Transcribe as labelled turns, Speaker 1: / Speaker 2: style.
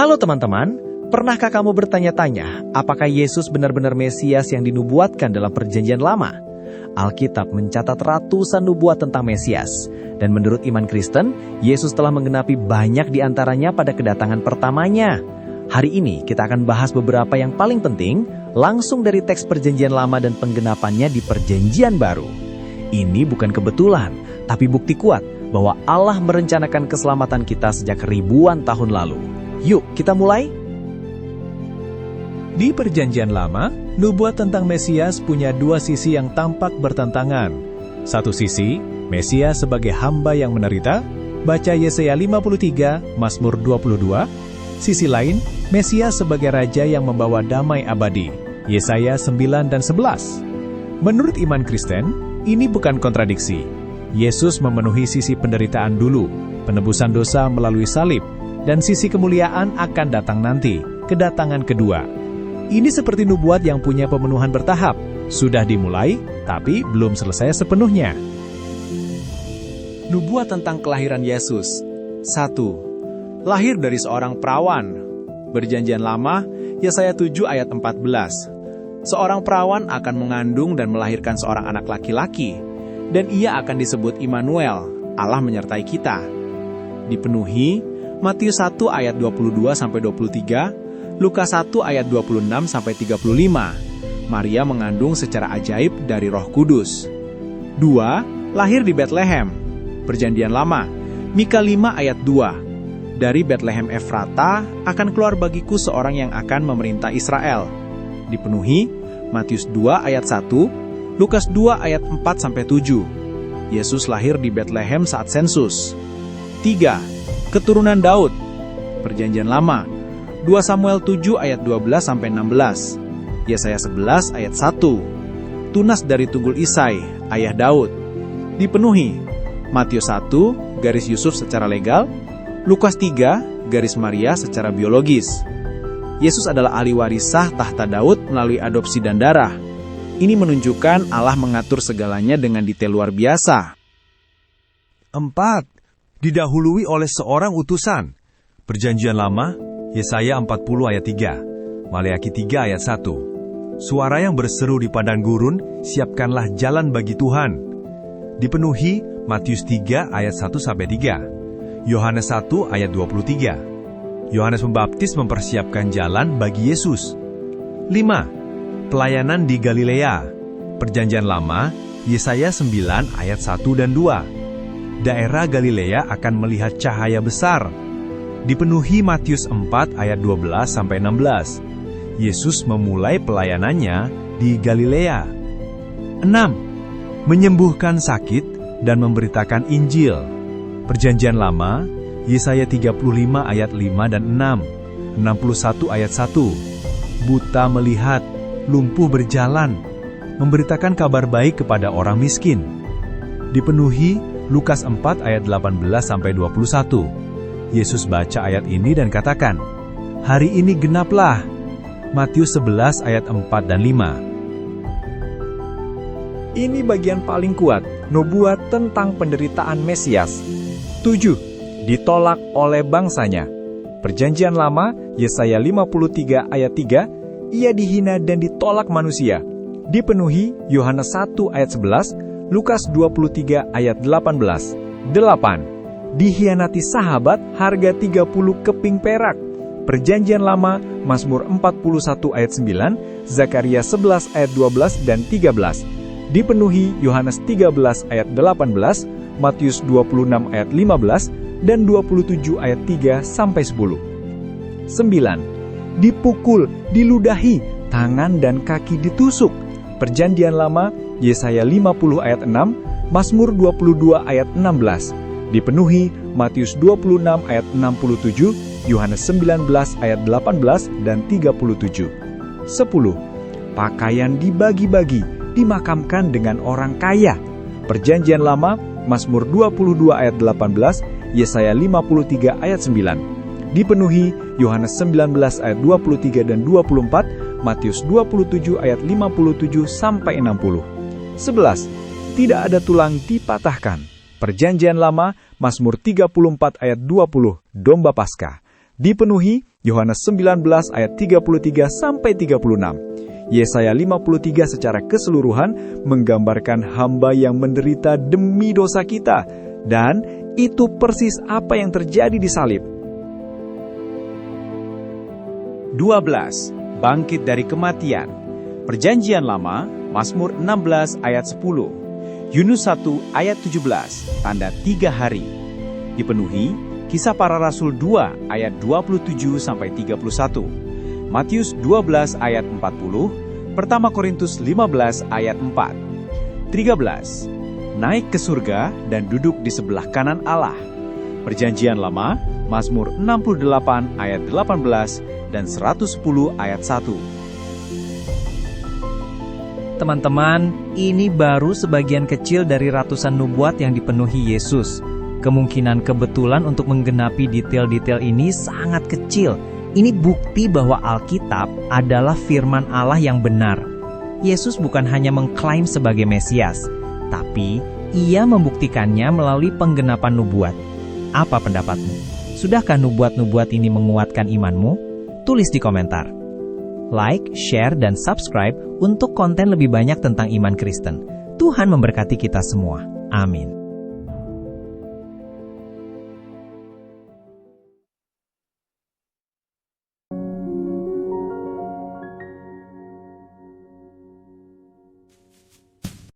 Speaker 1: Halo teman-teman, pernahkah kamu bertanya-tanya apakah Yesus benar-benar Mesias yang dinubuatkan dalam Perjanjian Lama? Alkitab mencatat ratusan nubuat tentang Mesias, dan menurut iman Kristen, Yesus telah menggenapi banyak di antaranya pada kedatangan pertamanya. Hari ini kita akan bahas beberapa yang paling penting langsung dari teks Perjanjian Lama dan penggenapannya di Perjanjian Baru. Ini bukan kebetulan, tapi bukti kuat bahwa Allah merencanakan keselamatan kita sejak ribuan tahun lalu. Yuk, kita mulai.
Speaker 2: Di Perjanjian Lama, nubuat tentang Mesias punya dua sisi yang tampak bertentangan. Satu sisi, Mesias sebagai hamba yang menderita, baca Yesaya 53, Mazmur 22. Sisi lain, Mesias sebagai raja yang membawa damai abadi, Yesaya 9 dan 11. Menurut iman Kristen, ini bukan kontradiksi. Yesus memenuhi sisi penderitaan dulu, penebusan dosa melalui salib, dan sisi kemuliaan akan datang nanti, kedatangan kedua. Ini seperti nubuat yang punya pemenuhan bertahap, sudah dimulai, tapi belum selesai sepenuhnya.
Speaker 1: Nubuat tentang kelahiran Yesus. 1. Lahir dari seorang perawan. Perjanjian Lama, Yesaya 7 ayat 14. Seorang perawan akan mengandung dan melahirkan seorang anak laki-laki, dan ia akan disebut Immanuel, Allah menyertai kita. Dipenuhi Matius 1 ayat 22-23, Lukas 1 ayat 26-35. Maria mengandung secara ajaib dari Roh Kudus. 2. Lahir di Betlehem. Perjanjian Lama, Mika 5 ayat 2. Dari Betlehem Efrata akan keluar bagiku seorang yang akan memerintah Israel. Dipenuhi Matius 2 ayat 1, Lukas 2 ayat 4-7. Yesus lahir di Betlehem saat sensus. 3. Keturunan Daud. Perjanjian Lama, 2 Samuel 7 ayat 12-16, Yesaya 11 ayat 1. Tunas dari tunggul Isai, ayah Daud. Dipenuhi Matius 1 garis Yusuf secara legal, Lukas 3 garis Maria secara biologis. Yesus adalah ahli warisah tahta Daud melalui adopsi dan darah. Ini menunjukkan Allah mengatur segalanya dengan detail luar biasa.
Speaker 3: 4. Didahului oleh seorang utusan. Perjanjian Lama, Yesaya 40 ayat 3, Maleakhi 3 ayat 1. Suara yang berseru di padang gurun, siapkanlah jalan bagi Tuhan. Dipenuhi Matius 3 ayat 1-3, Yohanes 1 ayat 23. Yohanes Pembaptis mempersiapkan jalan bagi Yesus. 5. Pelayanan di Galilea. Perjanjian Lama, Yesaya 9 ayat 1 dan 2. Daerah Galilea akan melihat cahaya besar. Dipenuhi Matius 4 ayat 12-16. Yesus memulai pelayanannya di Galilea. 6. Menyembuhkan sakit dan memberitakan Injil. Perjanjian Lama, Yesaya 35 ayat 5 dan 6, 61 ayat 1. Buta melihat, lumpuh berjalan, memberitakan kabar baik kepada orang miskin. Dipenuhi Lukas 4 ayat 18-21. Yesus baca ayat ini dan katakan, "Hari ini genaplah." Matius 11 ayat 4 dan 5.
Speaker 2: Ini bagian paling kuat, nubuat tentang penderitaan Mesias. 7. Ditolak oleh bangsanya. Perjanjian Lama, Yesaya 53 ayat 3, ia dihina dan ditolak manusia. Dipenuhi Yohanes 1 ayat 11, Lukas 23 ayat 18. 8. Dihianati sahabat harga 30 keping perak. Perjanjian Lama, Mazmur 41 ayat 9, Zakaria 11 ayat 12 dan 13. Dipenuhi Yohanes 13 ayat 18, Matius 26 ayat 15, dan 27 ayat 3-10. 9. Dipukul, diludahi, tangan dan kaki ditusuk. Perjanjian Lama, Yesaya 50 ayat 6, Mazmur 22 ayat 16. Dipenuhi Matius 26 ayat 67, Yohanes 19 ayat 18 dan 37. 10. Pakaian dibagi-bagi, dimakamkan dengan orang kaya. Perjanjian Lama, Mazmur 22 ayat 18, Yesaya 53 ayat 9. Dipenuhi Yohanes 19 ayat 23 dan 24, Matius 27 ayat 57-60. 11. Tidak ada tulang dipatahkan. Perjanjian Lama, Mazmur 34 ayat 20, domba Paskah. Dipenuhi Yohanes 19 ayat 33 sampai 36. Yesaya 53 secara keseluruhan menggambarkan hamba yang menderita demi dosa kita, dan itu persis apa yang terjadi di salib.
Speaker 1: 12. Bangkit dari kematian. Perjanjian Lama, Mazmur 16 ayat 10. Yunus 1 ayat 17, tanda 3 hari. Dipenuhi Kisah Para Rasul 2 ayat 27 sampai 31. Matius 12 ayat 40, Pertama Korintus 15 ayat 4. 13. Naik ke surga dan duduk di sebelah kanan Allah. Perjanjian Lama, Mazmur 68 ayat 18 dan 110 ayat 1.
Speaker 4: Teman-teman, ini baru sebagian kecil dari ratusan nubuat yang dipenuhi Yesus. Kemungkinan kebetulan untuk menggenapi detail-detail ini sangat kecil. Ini bukti bahwa Alkitab adalah firman Allah yang benar. Yesus bukan hanya mengklaim sebagai Mesias, tapi Ia membuktikannya melalui penggenapan nubuat. Apa pendapatmu? Sudahkah nubuat-nubuat ini menguatkan imanmu? Tulis di komentar. Like, share, dan subscribe untuk konten lebih banyak tentang iman Kristen. Tuhan memberkati kita semua. Amin.